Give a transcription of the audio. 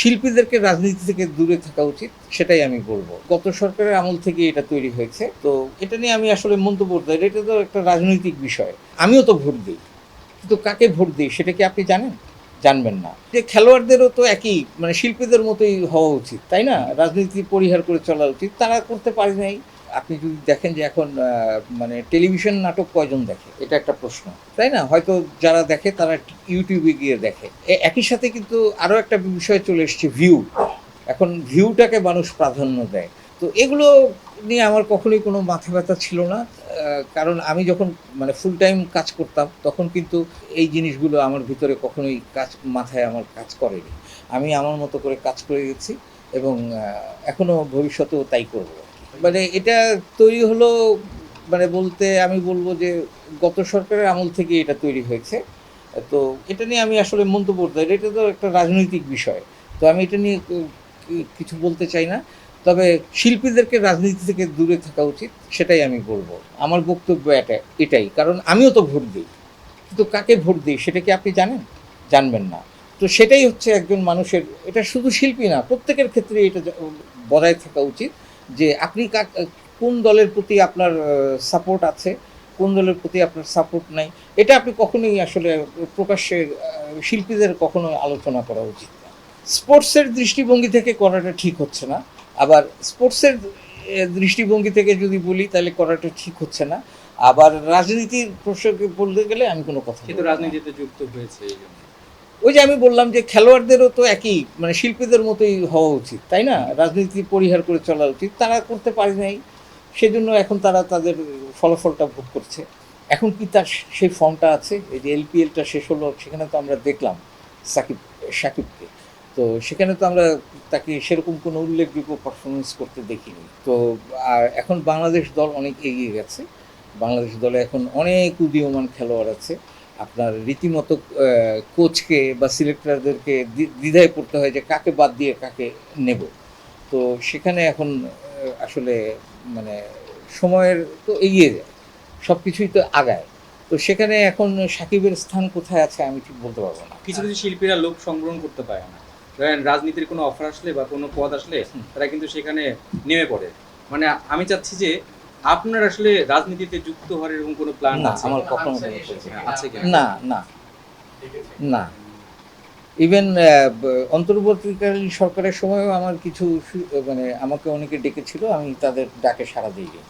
শিল্পীদেরকে রাজনীতি থেকে দূরে থাকা উচিত, সেটাই আমি বলবো। গত সরকারের আমল থেকে এটা তৈরি হয়েছে। তো এটা নিয়ে আমি আসলে মন্তব্য করতে এটা তো একটা রাজনৈতিক বিষয়। আমিও তো ভোট দিই। কিন্তু কাকে ভোট দিই সেটা কি আপনি জানেন? জানবেন না। যে খেলোয়াড়দেরও তো একই শিল্পীদের মতোই হওয়া উচিত, তাই না? রাজনীতি পরিহার করে চলা উচিত। তারা করতে পারে নাই। আপনি যদি দেখেন যে এখন টেলিভিশন নাটক কয়জন দেখে? এটা একটা প্রশ্ন, তাই না? হয়তো যারা দেখে তারা YouTube এ গিয়ে দেখে। একই সাথে কিন্তু আরো একটা বিষয় চলে এসছে ভিউ। এখন ভিউটাকে মানুষ প্রাধান্য দেয়। তো এগুলো নিয়ে আমার কখনোই কোনো মাথা ব্যথা ছিল না। কারণ আমি যখন ফুল টাইম কাজ করতাম তখন কিন্তু এই জিনিসগুলো আমার ভিতরে কখনোই মাথায় আমার কাজ করেনি। আমি আমার মতো করে কাজ করে গেছি এবং এখনো ভবিষ্যতেও তাই করব। এটা তৈরি হলো বলতে আমি বলব যে গত সরকারের আমল থেকে এটা তৈরি হয়েছে। তো এটা নিয়ে আমি আসলে মন্তব্য করতে এটা তো একটা রাজনৈতিক বিষয়। তো আমি এটা নিয়ে কিছু বলতে চাই না। তবে শিল্পীদেরকে রাজনীতি থেকে দূরে থাকা উচিত, সেটাই আমি বলব। আমার বক্তব্য এটাই। কারণ আমিও তো ভোট দিই। কিন্তু কাকে ভোট দিই সেটা কি আপনি জানেন? জানবেন না। তো সেটাই হচ্ছে একজন মানুষের, এটা শুধু শিল্পী না, প্রত্যেকের ক্ষেত্রে এটা বজায় থাকা উচিত যে আপনি কোন দলের প্রতি আপনার সাপোর্ট আছে, কোন দলের প্রতি আপনার সাপোর্ট নাই। এটা আপনি কখনোই আসলে প্রকাশ্যে শিল্পীদের কখনো আলোচনা করা উচিত না। স্পোর্টসের দৃষ্টিভঙ্গি থেকে করাটা ঠিক হচ্ছে না। আবার স্পোর্টসের দৃষ্টিভঙ্গি থেকে যদি বলি তাহলে করাটা ঠিক হচ্ছে না। আবার রাজনীতির প্রসঙ্গে বলতে গেলে আমি কোনো কথা কিন্তু রাজনীতিতে যুক্ত হয়েছে এই জন্য। ওই যে আমি বললাম যে খেলোয়াড়দেরও তো একই শিল্পীদের মতোই হওয়া উচিত, তাই না? রাজনীতি পরিহার করে চলা উচিত। তারা করতে পারে নাই। সেজন্য এখন তারা তাদের ফলাফলটা ভোগ করছে। এখন কি তার সেই ফর্মটা আছে? এই যে LPLটা শেষ হলো, সেখানে তো আমরা দেখলাম সাকিবকে। তো সেখানে তো আমরা তাকে সেরকম কোনো উল্লেখযোগ্য পারফরমেন্স করতে দেখিনি। তো আর এখন বাংলাদেশ দল অনেক এগিয়ে গেছে। বাংলাদেশ দলে এখন অনেক উদীয়মান খেলোয়াড় আছে। আপনার রীতিমতো কোচকে বা সিলেক্টরদেরকে দ্বিধায় পড়তে হয় যে কাকে বাদ দিয়ে কাকে নেব। তো সেখানে এখন আসলে মানে সময়ের তো এগিয়ে যায়, সব কিছুই তো আগায়। তো সেখানে এখন সাকিবের স্থান কোথায় আছে আমি ঠিক বলতে পারবো না। কিছু কিছু শিল্পীরা লোক সংগ্রহ করতে পারে না। ধরেন রাজনীতির কোনো অফার আসলে বা কোনো পদ আসলে তারা কিন্তু সেখানে নেমে পড়ে। মানে আমি চাচ্ছি যে আপনার আসলে রাজনীতিতে যুক্ত হওয়ার এরকম কোনো প্ল্যান না, আছে? আমার কখনো আছে কিনা? না, না, না। ইভেন অন্তর্বর্তীকালীন সরকারের সময়ও আমার কিছু আমাকে অনেকে ডেকেছিল, আমি তাদের ডাকে সাড়া দিইনি।